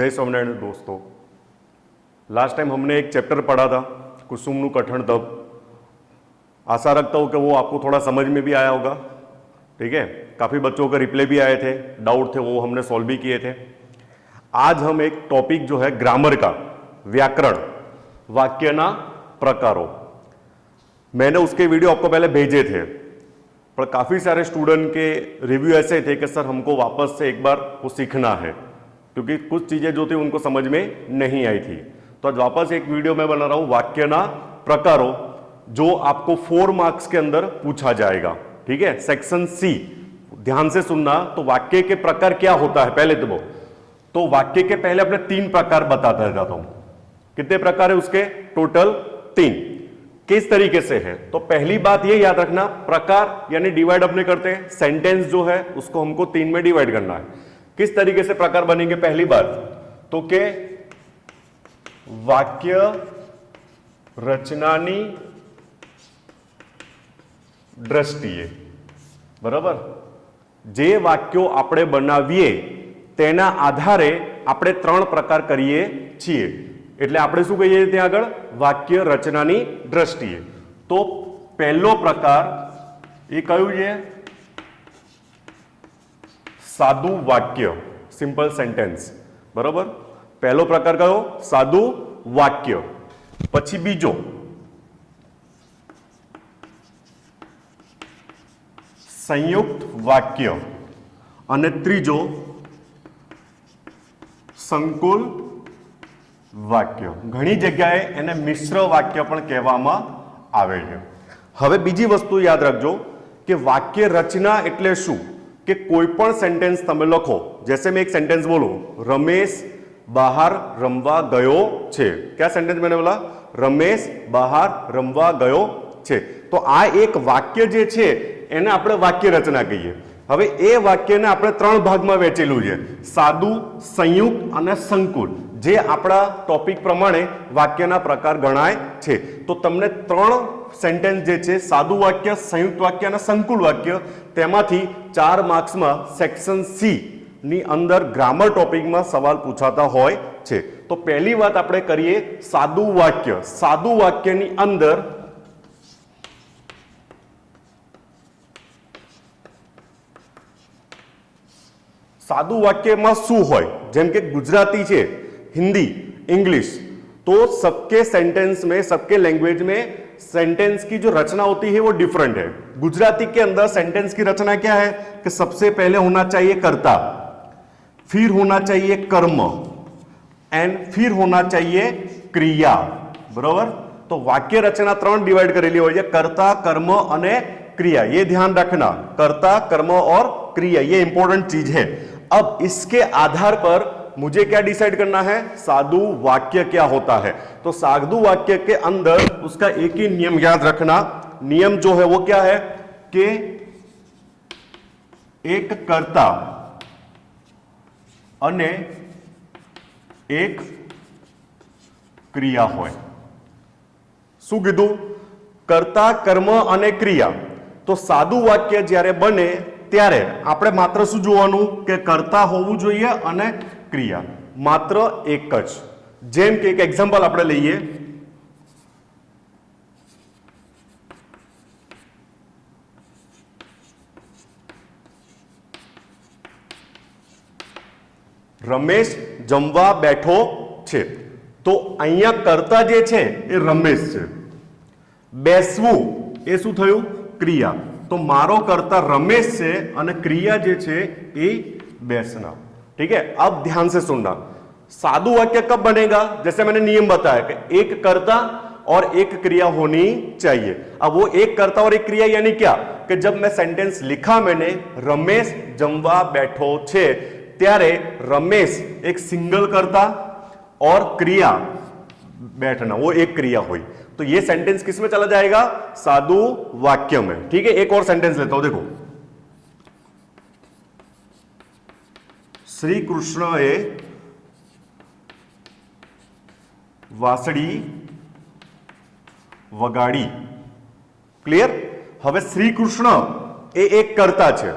जय स्वामिनारायण दोस्तों। Last time हमने एक चैप्टर पढ़ा था कुसुमनु कठण तप। आशा रखता हूँ कि वो आपको थोड़ा समझ में भी आया होगा। ठीक है, काफ़ी बच्चों के रिप्लाई भी आए थे, डाउट थे, वो हमने सॉल्व भी किए थे। आज हम एक टॉपिक जो है ग्रामर का, व्याकरण, वाक्यना प्रकारों, मैंने उसके वीडियो आपको पहले भेजे थे, पर काफ़ी सारे स्टूडेंट के रिव्यू ऐसे थे कि सर हमको वापस से एक बार वो सीखना है, क्योंकि कुछ चीज़ें जो थी उनको समझ में नहीं आई थी। तो आज वापस एक वीडियो मैं बना रहा हूँ वाक्यना प्रकारों, जो आपको 4 मार्क्स के अंदर पूछा जाएगा। ठीक है, सेक्शन सी, ध्यान से सुनना। तो वाक्य के प्रकार क्या होता है पहले तो वाक्य के पहले अपने 3 प्रकार बताता जाता हूं। कितने प्रकार है उसके? टोटल 3। किस तरीके से है? तो पहली बात ये याद रखना, प्रकार यानी डिवाइड अपने करते हैं, सेंटेंस जो है उसको हमको 3 में डिवाइड करना है। किस तरीके से प्रकार बनेंगे? पहली बात तो के वाक्य रचनानी દ્રષ્ટિએ, બરાબર? જે વાક્યો આપણે બનાવીએ તેના આધારે આપણે 3 પ્રકાર કરીએ છીએ, એટલે આપણે શું કહીએ ત્યાં આગળ? વાક્ય રચનાની દ્રષ્ટિએ। તો પહેલો પ્રકાર એ કયું છે? સાદું વાક્ય, સિમ્પલ સેન્ટેન્સ, બરાબર? પહેલો પ્રકાર કયો? સાદું વાક્ય। પછી બીજો संयुक्त वाक्य અને ત્રીજો સંકુલ વાક્ય। ઘણી જગ્યાએ એને મિશ્ર વાક્ય પણ કહેવામાં આવે છે। હવે બીજી વસ્તુ યાદ રાખજો કે વાક્ય રચના એટલે શું? કે કોઈ પણ સેન્ટેન્સ તમે લખો, जैसे मैं एक सेंटेंस बोलूं, रमेश बाहर रमवा गयो छे। क्या सेंटेंस मैंने बोला? रमेश बाहर रमवा गयो छे। तो आ एक वाक्य जे छे એને આપણે વાક્ય રચના કહીએ। હવે એ વાક્યને આપણે 3 ભાગમાં વહેંચેલું છે, સાદું, સંયુક્ત અને સંકુલ, જે આપણા ટોપિક પ્રમાણે વાક્યના પ્રકાર ગણાય છે। તો તમને 3 સેન્ટેન્સ જે છે, સાદું વાક્ય, સંયુક્ત વાક્ય અને સંકુલ વાક્ય, તેમાંથી 4 માર્ક્સમાં સેક્શન સી ની અંદર ગ્રામર ટોપિકમાં સવાલ પૂછાતા હોય છે। તો પહેલી વાત આપણે કરીએ સાદું વાક્ય। સાદું વાક્યની અંદર सादु वाक्य में शू होय? जेम के गुजराती छे, हिंदी, इंग्लिश, तो सबके सेंटेंस में, सबके लैंग्वेज में सेंटेंस की जो रचना होती है वो डिफरेंट है। गुजराती के अंदर सेंटेंस की रचना क्या है कि सबसे पहले होना चाहिए कर्ता, फिर होना चाहिए कर्म एंड फिर होना चाहिए क्रिया, बराबर? तो वाक्य रचना 3 डिवाइड करेली हो, कर्ता, कर्म और क्रिया। ये ध्यान रखना, कर्ता, कर्म और क्रिया, ये इंपॉर्टेंट चीज है। अब इसके आधार पर मुझे क्या डिसाइड करना है? साधु वाक्य क्या होता है। तो साधु वाक्य के अंदर उसका एक ही नियम याद रखना। नियम जो है वो क्या है कि एक कर्ता अने एक क्रिया होय। શું કીધું? કર્તા, કર્મ અને ક્રિયા। તો સાદું વાક્ય જ્યારે બને ત્યારે આપણે માત્ર શું જોવાનું કે કર્તા હોવું જોઈએ અને ક્રિયા, માત્ર એક જ। જેમ કે એક એક્ઝામ્પલ આપણે લઈએ, રમેશ જમવા બેઠો છે। તો અહીંયા કર્તા જે છે એ રમેશ છે, બેસવું એ શું થયું? ક્રિયા। तो मारो कर्ता रमेश से और क्रिया जे छे ए बेसना। ठीक है, अब ध्यान से सुनना। साधु वाक्य कब बनेगा? जैसे मैंने नियम बताया कि एक कर्ता और एक क्रिया होनी चाहिए। अब वो एक कर्ता और एक क्रिया यानी क्या कि जब मैं सेंटेंस लिखा, मैंने रमेश जमवा बैठो छे, त्यारे रमेश एक सिंगल कर्ता और क्रिया बैठना, वो एक क्रिया हुई। तो ये सेंटेंस किस में चला जाएगा? साधु वाक्य में। ठीक है, एक और सेंटेंस लेता हूं, देखो। श्री कृष्ण ए वासड़ी वगाड़ी। क्लियर? હવે શ્રી કૃષ્ણ એ એક કર્તા છે,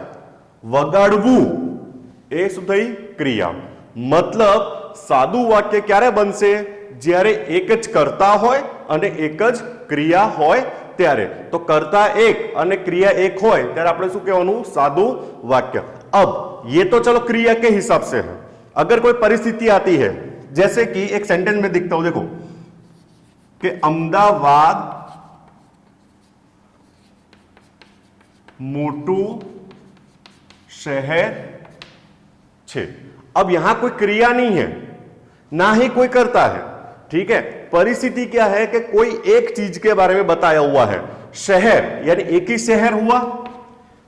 વગાડવું એ શું થઈ? ક્રિયા। मतलब સાદું વાક્ય ક્યારે બનશે? જ્યારે એક જ કર્તા હોય અને એક જ ક્રિયા હોય ત્યારે. તો કર્ता एक અને क्रिया एक હોય ત્યારે આપણે શું કહેવાનું? सादू वाक्य. अब ये तो चलो क्रिया के हिसाब से है. अगर कोई परिस्थिति आती है, जैसे कि एक सेंटेंस में दिखता हूं, देखो कि अहमदाबाद मोटू शहर छे. अब यहां कोई क्रिया नहीं है, ना ही कोई करता है. ठीक है, परिस्थिति क्या है कि कोई एक चीज के बारे में बताया हुआ है. शहर यानी एक ही शहर हुआ,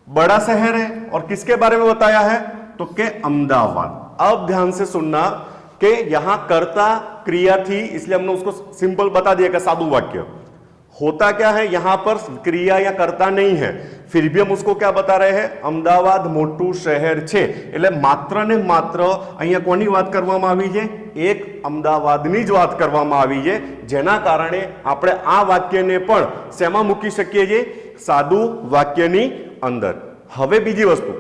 बड़ा शहर है, और किसके बारे में बताया है? तो के अहमदाबाद. अब ध्यान से सुनना कि यहां कर्ता क्रिया थी, इसलिए हमने उसको सिंपल बता दिया कि सादू वाक्य. होता क्या है, यहां पर क्रिया या कर्ता नहीं है, फिर भी हम उसको क्या बता रहे हैं? अहमदाबाद मोटू शहर छे. એટલે માત્ર ને માત્ર અહીંયા કોની વાત કરવામાં આવી છે? એક અમદાવાદની જ વાત કરવામાં આવી છે, જેના કારણે આપણે આ વાક્યને પણ શેમાં મૂકી શકીએ છીએ? સાદુ વાક્યની અંદર. હવે બીજી વસ્તુ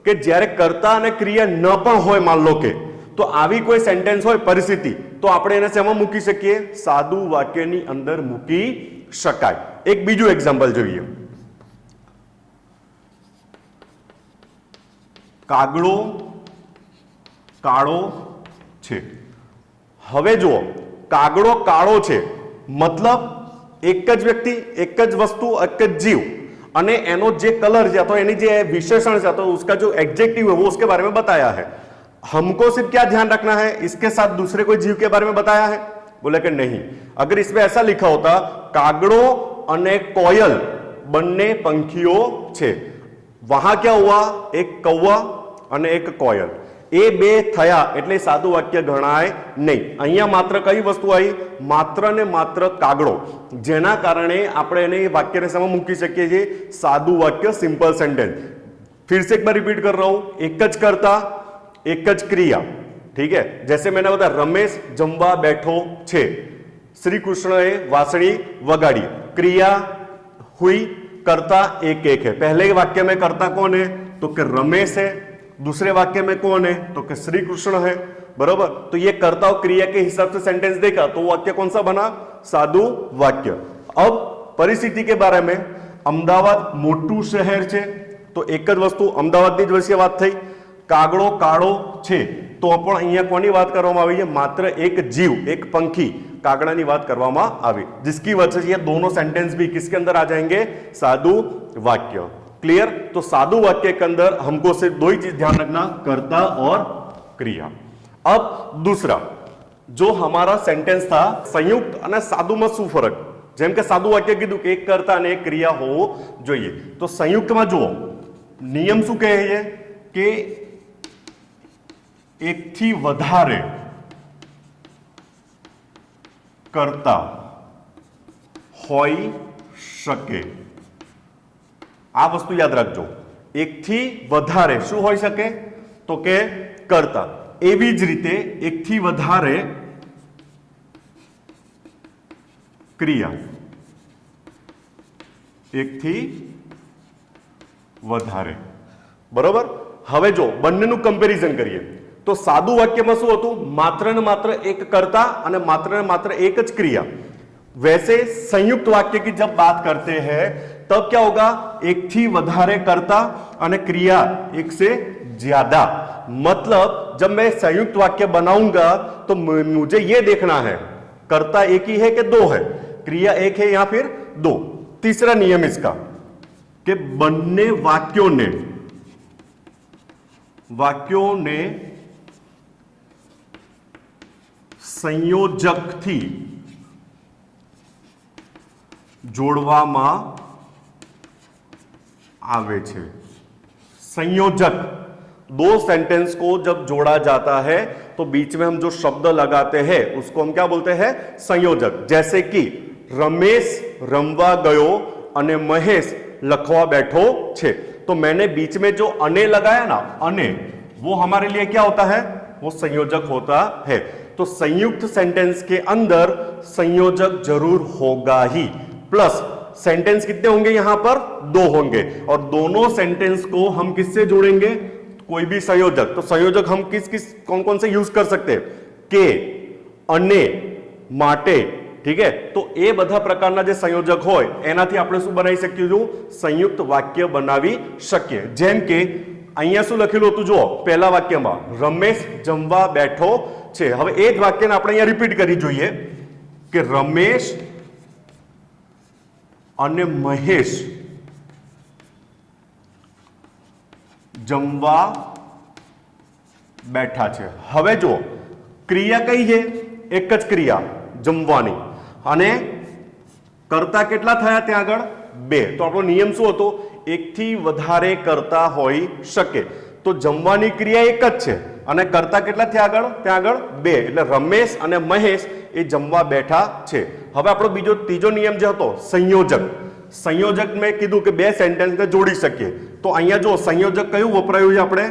કે જ્યારે કર્તા અને ક્રિયા ન પણ હોય, मान लो કે તો આવી કોઈ સેન્ટેન્સ હોય પરિસ્થિતિ, તો આપણે એને શેમાં મૂકી શકીએ? સાદુ વાક્યની અંદર મૂકી શકાય. એક બીજું એક્ઝામ્પલ જોઈએ. કાગડો કાળો છે. હવે જુઓ, કાગડો કાળો છે मतलब એક જ વ્યક્તિ, એક જ વસ્તુ, એક જ जीव, અને એનો જે કલર છે તો એની જે વિશેષણ છે તો उसका जो एडजेक्टिव है वो उसके बारे में बताया है. हमको सिर्फ क्या ध्यान रखना है? इसके साथ दूसरे कोई जीव के बारे में बताया है? बोले कि नहीं. अगर इसमें ऐसा लिखा होता कागड़ो અને કોયલ બંને પંખીઓ છે, वहां क्या हुआ? एक कौवा અને એક કોયલ. એ બે થયા એટલે સાદું વાક્ય ગણાય નહીં. અહીંયા માત્ર કઈ વસ્તુ આવી? માત્ર ને માત્ર કાગડો, જેના કારણે આપણે એને વાક્યને સામે મૂકી શકીએ છીએ સાદું વાક્ય, સિंपल सेंटेंस. फिर से एक बार रिपीट कर रहा हूं, एक ज कर्ता एक ज क्रिया. ठीक है, जैसे मैंने बताया रमेश जमवा बैठो छे, श्री कृष्णए वासणी वगाड़ी. क्रिया हुई, कर्ता एक एक है. पहले वाक्य में कर्ता कौन है? तो कि रमेश है. दूसरे वाक्य में कौन है? तो कि श्री कृष्ण है. बराबर. तो ये कर्ता और क्रिया के हिसाब से सेंटेंस देखा तो वाक्य कौन सा बना? सादू वाक्य. अब परिस्थिति के बारे में, अहमदाबाद मोटू शहर छे तो एक ज वस्तु अमदावादनी ज विषय बात थई. कागड़ो काळो छे तो पण अहींया कोनी बात करवामां आवी छे? मात्र एक जीव, एक पंखी कागड़ानी बात करवामां आवी, जिसकी वजह से ये दोनों सेंटेंस भी किसके अंदर आ जाएंगे? साधु वाक्य. क्लियर? तो साधु वाक्य के अंदर हमको सिर्फ दो ही चीज ध्यान रखना, कर्ता और क्रिया. अब दूसरा जो हमारा सेंटेंस था संयुक्त અને સાદુ માં શું ફરક? જેમ કે સાદુ વાક્ય કીધું કે એક કર્તા અને એક ક્રિયા હોવો જોઈએ, તો સંયુક્તમાં જુઓ નિયમ શું કહે છે કે એકથી વધારે કર્તા હોઈ શકે. આ વસ્તુ યાદ રાખજો, એકથી વધારે શું હોઈ શકે? તો કે કર્તા. એવી જ રીતે એકથી વધારે ક્રિયા, એકથી વધારે. બરોબર. હવે જો બંનેનું કમ્પેરિઝન કરીએ તો સાદું વાક્યમાં શું હતું? માત્ર ને માત્ર એક કર્તા અને માત્ર એક જ क्रिया. वैसे संयुक्त वाक्य की जब बात करते हैं तब क्या होगा? एक थी वधारे कर्ता और क्रिया एक से ज्यादा. मतलब जब मैं संयुक्त वाक्य बनाऊंगा तो मुझे यह देखना है कर्ता एक ही है कि दो है, क्रिया एक है या फिर दो. तीसरा नियम इसका कि बन्ने वाक्यों ने संयोजक थी जोड़वामां आवे छे. संयोजक, दो सेंटेंस को जब जोड़ा जाता है तो बीच में हम जो शब्द लगाते हैं उसको हम क्या बोलते हैं? संयोजक. जैसे कि रमेश रमवा गयो अने महेश लखवा बैठो छे, तो मैंने बीच में जो अने लगाया ना, अने, वो हमारे लिए क्या होता है? वो संयोजक होता है. तो संयुक्त सेंटेंस के अंदर संयोजक जरूर होगा ही. प्लस सेंटेंस कितने होंगे? यहां पर दो होंगे, और दोनों सेंटेंस को हम किससे जोड़ेंगे? कोई भी संयोजक. तो संयोजक हम किस किस कौन कौन से यूज कर सकते हैं? કે, અને, માટે, ઠીક है। तो એ બધા પ્રકારના જે સંયોજક હોય એનાથી આપણે શું બનાવી શકીએ, સંયુક્ત વાક્ય બનાવી શકીએ। જેમ કે અહીંયા શું લખેલું હતું જુઓ, પહેલા વાક્યમાં રમેશ જમવા બેઠો છે। હવે એ જ વાક્યને આપણે અહીંયા રિપીટ કરી જોઈએ કે રમેશ અને મહેશ જમવા બેઠા છે। હવે જો ક્રિયા કઈ છે, એક જ ક્રિયા જમવાની, અને કરતા કેટલા થયા ત્યાં આગળ, બે। તો આપણો નિયમ શું હતો, એકથી વધારે કરતા હોઈ શકે। તો જમવાની ક્રિયા એક જ છે અને કરતા કેટલા થયા આગળ, ત્યાં આગળ બે, એટલે રમેશ અને મહેશ એ જમવા બેઠા છે। હવે આપણો બીજો ત્રીજો નિયમ જે હતો સંયોજક, સંયોજક મેં કીધું કે બે સેન્ટેન્સને જોડી શકીએ। તો અહીંયા જો સંયોજક કયું વપરાયું છે આપણે,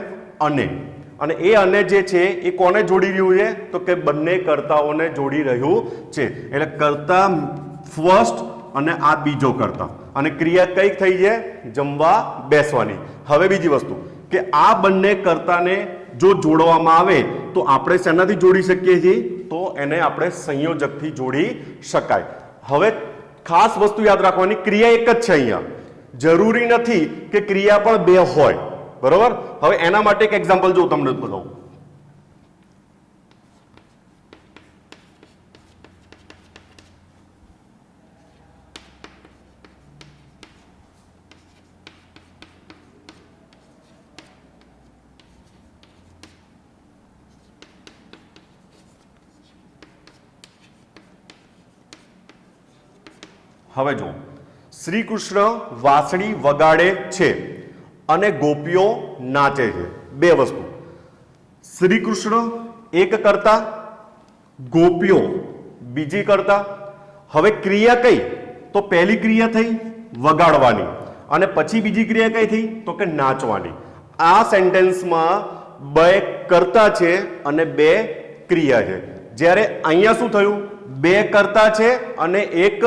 અને એ અને જે છે એ કોને જોડી રહ્યું છે, તો કે બંને કર્તાઓને જોડી રહ્યું છે। એટલે કર્તા ફર્સ્ટ અને આ બીજો કર્તા, અને ક્રિયા કઈ થઈ છે, જમવા બેસવાની। હવે બીજી વસ્તુ કે આ બંને કર્તાને જો જોડવામાં આવે તો આપણે શેનાથી જોડી શકીએ છીએ, તો એને આપણે સંયોજકથી જોડી શકાય। હવે ખાસ વસ્તુ યાદ રાખવાની, ક્રિયા એક જ છે અહીંયા, જરૂરી નથી કે ક્રિયા પણ બે હોય, બરોબર। હવે એના માટે એક એક્ઝામ્પલ જો તમને બતાવું, હવે જો શ્રી કૃષ્ણ વાંસળી વગાડે છે અને ગોપીઓ નાચે છે। બે વસ્તુ, શ્રી કૃષ્ણ એક કરતા, ગોપીઓ બીજી કરતા। હવે ક્રિયા કઈ, તો પહેલી ક્રિયા થઈ વગાડવાની, અને પછી બીજી ક્રિયા કઈ થઈ, તો કે નાચવાની। આ સેન્ટેન્સમાં બે કરતા છે અને બે ક્રિયા છે, જ્યારે અહીંયા શું થયું, બે કરતા છે અને એક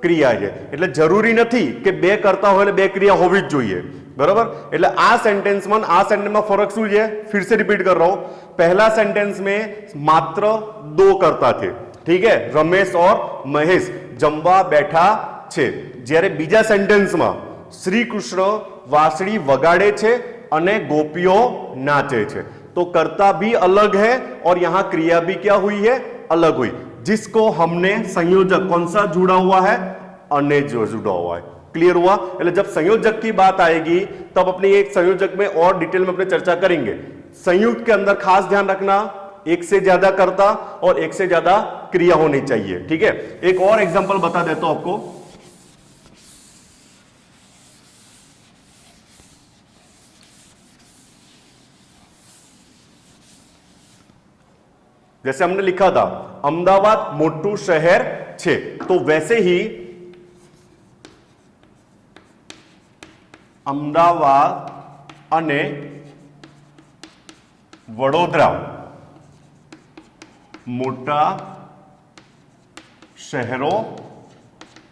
ક્રિયા છે। એટલે જરૂરી નથી કે બે કરતા હોય એટલે બે ક્રિયા હોવી જ જોઈએ, बराबर। એટલે આ સેન્ટેન્સમાં આ સેન્ટેન્સમાં ફરક શું છે, फिर से रिपीट कर रहा हूं, पहला सेंटेंस में मात्र दो करता थे, ठीक है, रमेश और महेश जमवा बैठा છે, જ્યારે બીજા સેન્ટેન્સમાં શ્રી કૃષ્ણ વાંસળી વગાડે છે અને ગોપીઓ નાચે છે। तो कर्ता भी अलग है और यहां क्रिया भी क्या हुई है, अलग हुई, जिसको हमने संयोजक कौन सा जुड़ा हुआ है, अने जो जुड़ा हुआ है। क्लियर हुआ। એટલે जब संयोजक की बात आएगी तब अपनी एक संयोजक में और डिटेल में अपने चर्चा करेंगे। संयुक्त के अंदर खास ध्यान रखना, एक से ज्यादा कर्ता और एक से ज्यादा क्रिया होनी चाहिए, ठीक है। एक और एग्जांपल बता देता हूं आपको, जैसे हमने लिखा था अहमदाबाद मोटू शहर छे, तो वैसे ही अमदावाद અને વડોદરા મોટા शहरों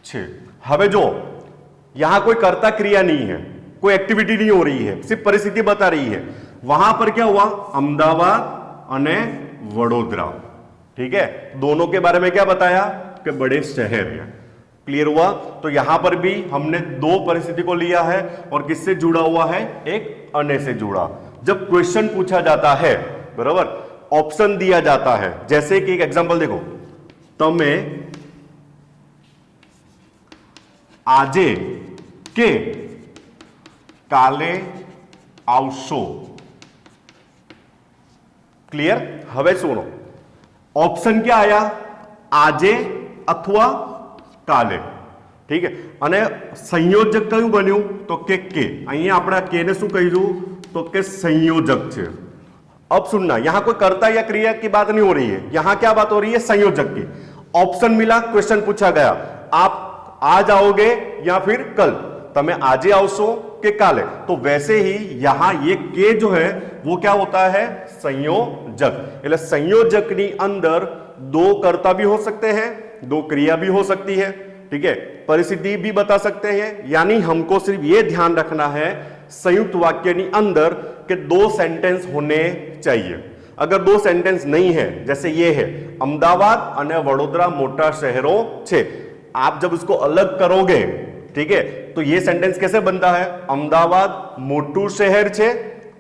छे। હવે જો यहां कोई कर्ता क्रिया नहीं है, कोई एक्टिविटी नहीं हो रही है, सिर्फ परिस्थिति बता रही है। वहां पर क्या हुआ, अहमदाबाद અને वडोदरा, ठीक है, दोनों के बारे में क्या बताया कि बड़े शहर हैं। क्लियर हुआ। तो यहां पर भी हमने दो परिस्थिति को लिया है और किससे जुड़ा हुआ है, एक अने से जुड़ा। जब क्वेश्चन पूछा जाता है, बराबर, ऑप्शन दिया जाता है, जैसे कि एक एग्जांपल देखो, तमे आजे के काले आवशो। क्लियर। हवे सुनो, ऑप्शन क्या आया, आजे अथवा काले, ठीक है, અને સંયોજક કયું બન્યું, તો કે અહીંયા આપણે કે ને શું કહીશું, તો કે संयोजक છે। अब सुनना, यहां कोई कर्ता या क्रिया की बात नहीं हो रही है, यहां क्या बात हो रही है, संयोजक की। ऑप्शन मिला, क्वेश्चन पूछा गया, आप आज आओगे या फिर कल, તમે આજે આવશો કે કાલે, तो वैसे ही यहां ये के जो है वो क्या होता है, संयोजक। એટલે संयोजकની અંદર दो कर्ता भी हो सकते हैं, दो क्रिया भी हो सकती है, ठीक है, परिस्थिति भी बता सकते हैं। यानी हमको सिर्फ ये ध्यान रखना है संयुक्त वाक्य ની અંદર કે दो सेंटेंस होने चाहिए। अगर दो सेंटेंस नहीं है, जैसे ये है अमदावाद અને વડોદરા મોટા શહેરો છે, आप जब उसको अलग करोगे, ठीक है, तो ये सेंटेंस कैसे बनता है? अमदावाद मोटू शहर છે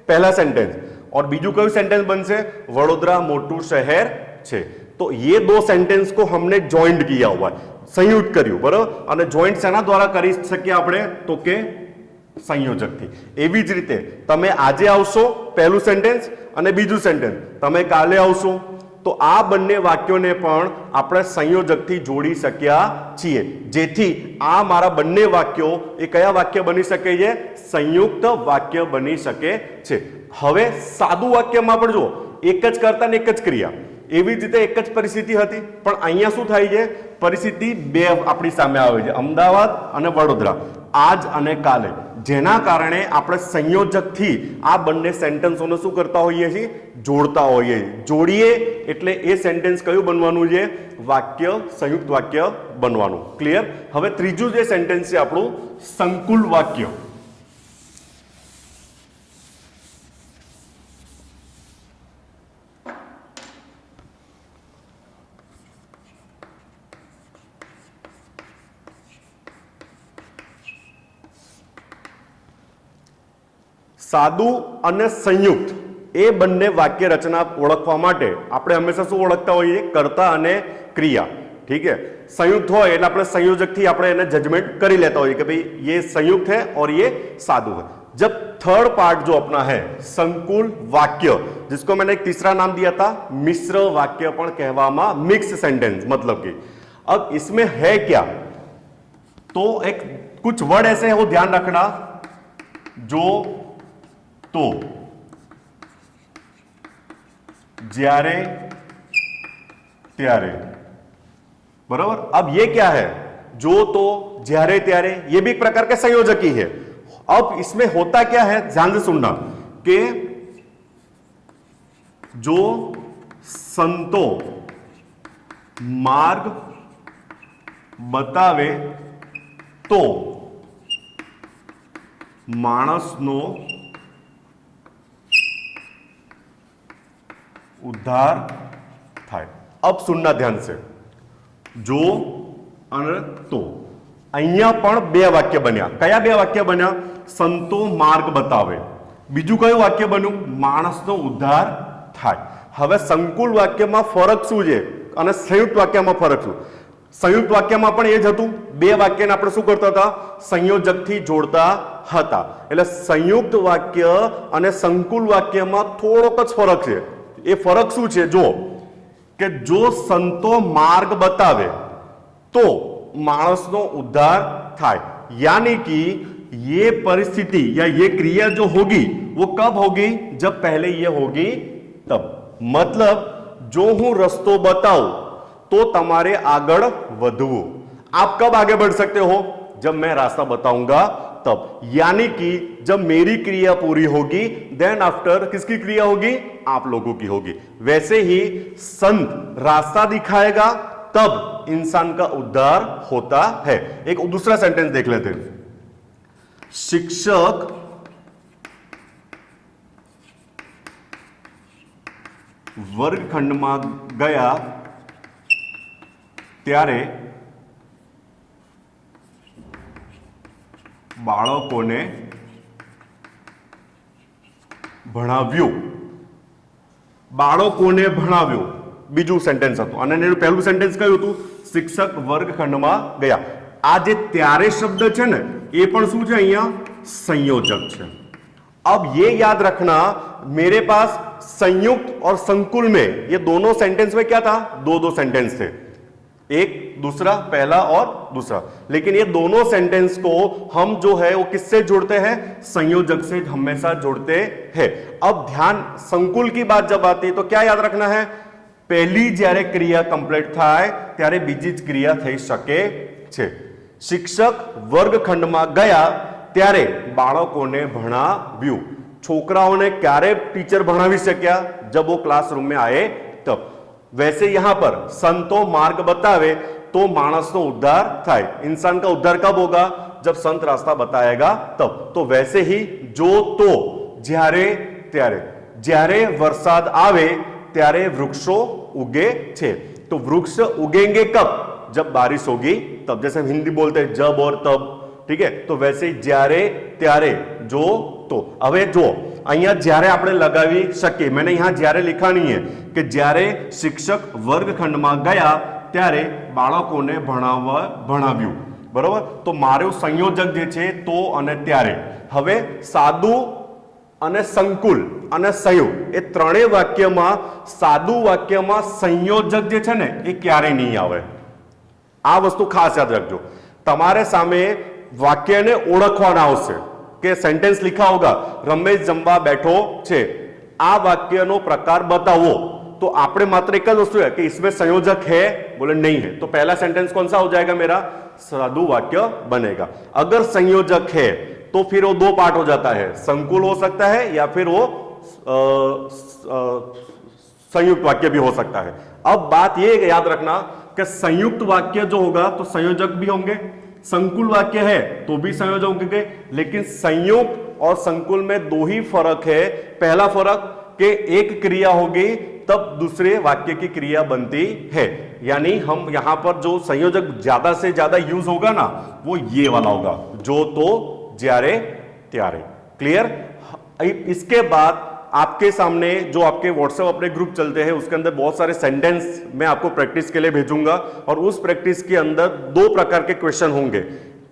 पहला सेंटेंस, और बीजू कયું सेंटेंस बनશે? वडोदरा मोटू शहर છે। तो ये दो सेंटेंस को हमने ज्वाइंट किया हुआ है, संयुक्त કર્યું, બરાબર। અને જોઈન્ટ શેના દ્વારા કરી શકીએ આપણે? તો કે સંયોજકથી। એવી જ રીતે તમે આજે આવશો પહેલું સેન્ટેન્સ અને બીજું સેન્ટેન્સ, તમે કાલે આવશો, તો આ બંને વાક્યોને પણ આપણે સંયોજકથી જોડી શક્યા છીએ, જેથી આ મારા બંને વાક્યો એ કયા વાક્ય બની શકે છે? સંયુક્ત વાક્ય બની શકે છે। હવે સાદું વાક્યમાં પણ જો એક જ કર્તા ને એક જ ક્રિયા, એવી જ રીતે એક જ પરિસ્થિતિ હતી, પણ અહીંયા શું થાય છે? પરિસ્થિતિ બે આપણી સામે આવે છે, અમદાવાદ અને વડોદરા, આજ અને કાલે, જેના કારણે આપણે સંયોજકથી આ બંને સેન્ટેન્સોને શું કરતા હોઈએ છીએ? જોડતા હોઈએ છીએ। જોડીએ એટલે એ સેન્ટેન્સ કયું બનવાનું છે? વાક્ય, સંયુક્ત વાક્ય બનવાનું। ક્લિયર? હવે ત્રીજું જે સેન્ટેન્સ છે આપણું સંકુલ વાક્ય। સાદું અને સંયુક્ત એ બંને વાક્ય રચના ઓળખવા માટે આપણે હંમેશા શું ઓળખતા હોઈએ? કર્તા અને ક્રિયા। ठीक है, संयुक्त हो એટલે આપણે સંયોજકથી આપણે એને જજમેન્ટ કરી લેતા હોઈએ કે ભાઈ ये संयुक्त है और ये साधु है। जब थर्ड पार्ट जो अपना है संकुल वाक्य, जिसको मैंने एक तीसरा नाम दिया था मिश्र वाक्य पण कहेवामां, मिक्स सेंटेंस, मतलब कि अब इसमें है क्या? तो एक कुछ वर्ड ऐसे है वो ध्यान रखना, जो तो, ज्यारे त्यारे, बराबर। अब ये क्या है? जो तो ज्यारे त्यारे, ये भी एक प्रकार का संयोजक ही है। अब इसमें होता क्या है, ध्यान से सुनना, कि जो संतो मार्ग बतावे तो माणसनो उद्धार थाय। अब सुनना ध्यान से, जो અને તો, અહીંયા પણ બે વાક્ય બન્યા। કયા બે વાક્ય બન્યા? સંતો માર્ગ બતાવે, બીજું કયું વાક્ય બન્યું? માણસનો ઉદ્ધાર થાય। હવે સંકુલ વાક્યમાં ફરક શું છે અને સંયુક્ત વાક્યમાં ફરક શું? સંયુક્ત વાક્યમાં પણ એ જ હતું, બે વાક્યને આપણે શું કરતા હતા? સંયોજકથી જોડતા હતા। એટલે સંયુક્ત વાક્ય અને સંકુલ વાક્યમાં થોડોક જ ફરક છે। એ ફરક શું છે? જો કે જો સંતો માર્ગ બતાવે तो मानसनो उद्धार थाय, यानी कि ये परिस्थिति या ये क्रिया जो होगी वो कब होगी? जब पहले ये होगी तब। मतलब जो हूं रस्तो बताऊं तो तमारे आगळ वधवू। आप कब आगे बढ़ सकते हो? जब मैं रास्ता बताऊंगा तब, यानी कि जब मेरी क्रिया पूरी होगी देन आफ्टर किसकी क्रिया होगी? आप लोगों की होगी। वैसे ही संत रास्ता दिखाएगा तब इंसान का उद्धार होता है। एक दूसरा सेंटेंस देख लेते हैं। शिक्षक वर्गखंड में गया त्यारे बाळकोने भणाव्યું। બાળકોને ભણાવ્યો બીજું સેન્ટેન્સ હતું, અને એનું પહેલું સેન્ટેન્સ કયું હતું? શિક્ષક વર્ગખંડમાં ગયા। આ જે ત્યારે શબ્દ છે ને એ પણ શું છે? અહીંયા संयोजक છે। अब ये याद रखना, मेरे पास संयुक्त और संकुल में ये दोनों सेंटेंस में क्या था? दो दो सेंटेंस थे, एक दूसरा, पहला और दूसरा, लेकिन ये दोनों सेंटेंस को हम जो है वो किससे जोड़ते हैं? संयोजक से हमेशा जोड़ते हैं। अब ध्यान, संकुल की बात जब आती है तो क्या याद रखना है? पहली જ્યારે ક્રિયા કમ્પ્લીટ થાય ત્યારે બીજી જ ક્રિયા થઈ શકે છે। શિક્ષક વર્ગખંડમાં ગયા ત્યારે બાળકોને ભણાવ્યું। છોકરાઓને ક્યારે ટીચર ભણાવી શક્યા? जब वो क्लासरूम में आए तब। वैसे यहां पर संतो मार्ग बतावे तो मानसनो उद्धार थाय। इंसान का उद्धार कब होगा? जब संत रास्ता बताएगा तब। तो वैसे ही जो तो ज्यारे त्यारे, ज्यारे वरसाद आवे ત્યારે વૃક્ષો ઉગે છે। तो वृक्ष उगेंगे कब? जब बारिश होगी तब। जैसे हम हिंदी बोलते हैं जब और तब, ठीक है, तो वैसे ही જ્યારે ત્યારે જો તો। હવે જો અહીંયા જ્યારે આપણે લગાવી શકીએ, मैंने यहाँ જ્યારે लिखा नहीं है कि જ્યારે શિક્ષક વર્ગખંડમાં ગયા ત્યારે બાળકોને ભણાવ્યું, બરોબર। તો મારું સંયોજક જે છે તો અને ત્યારે। હવે સાદું અને સંકુલ અને સંયુક્ત એ ત્રણેય વાક્યમાં સાદું વાક્યમાં સંયોજક જે છે ને એ ક્યારેય નહીં આવે। આ વસ્તુ ખાસ યાદ રાખજો। તમારે સામે વાક્યને ઓળખવાના આવશે કે સેન્ટેન્સ लिखा होगा रमेश जमवा बैठो छे, आ वाक्यનો प्रकार बताओ, तो आपने मात्र एक वस्तु है कि इसमें संयोजक है, बोले नहीं है, तो पहला सेंटेंस कौन सा हो जाएगा? मेरा साधु वाक्य बनेगा। अगर संयोजक है तो फिर वो दो पार्ट हो जाता है, संकुल हो सकता है या फिर वो संयुक्त वाक्य भी हो सकता है। अब बात ये याद रखना कि संयुक्त वाक्य जो होगा तो संयोजक भी होंगे, संकुल वाक्य है तो भी संयोजक होंगे, लेकिन संयुक्त और संकुल में दो ही फर्क है। पहला फर्क कि एक क्रिया होगी तब दूसरे वाक्य की क्रिया बनती है, यानी हम यहां पर जो संयोजक ज्यादा से ज्यादा यूज होगा ना वो ये वाला होगा, जो तो ज्यारे त्यारे। क्लियर? इसके बाद आपके सामने जो आपके व्हाट्सएप अपने ग्रुप चलते हैं उसके अंदर बहुत सारे सेंटेंस मैं आपको प्रैक्टिस के लिए भेजूंगा, और उस प्रैक्टिस के अंदर दो प्रकार के क्वेश्चन होंगे।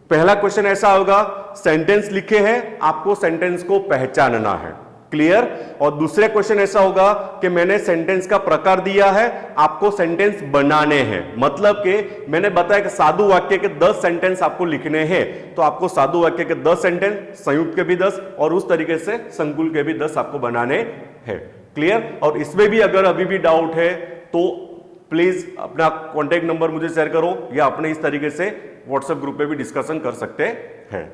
पहला क्वेश्चन ऐसा होगा, सेंटेंस लिखे हैं, आपको सेंटेंस को पहचानना है। क्लियर? और दूसरा क्वेश्चन ऐसा होगा कि मैंने सेंटेंस का प्रकार दिया है, आपको सेंटेंस बनाने हैं। मतलब कि मैंने बताया कि साधु वाक्य के 10 सेंटेंस आपको लिखने हैं, तो आपको साधु वाक्य के 10 सेंटेंस, संयुक्त के भी 10 और उस तरीके से संकुल के भी 10 आपको बनाने हैं। क्लियर? और इसमें भी अगर अभी भी डाउट है तो प्लीज अपना कॉन्टेक्ट नंबर मुझे शेयर करो, या अपने इस तरीके से व्हाट्सएप ग्रुप पे भी डिस्कशन कर सकते हैं।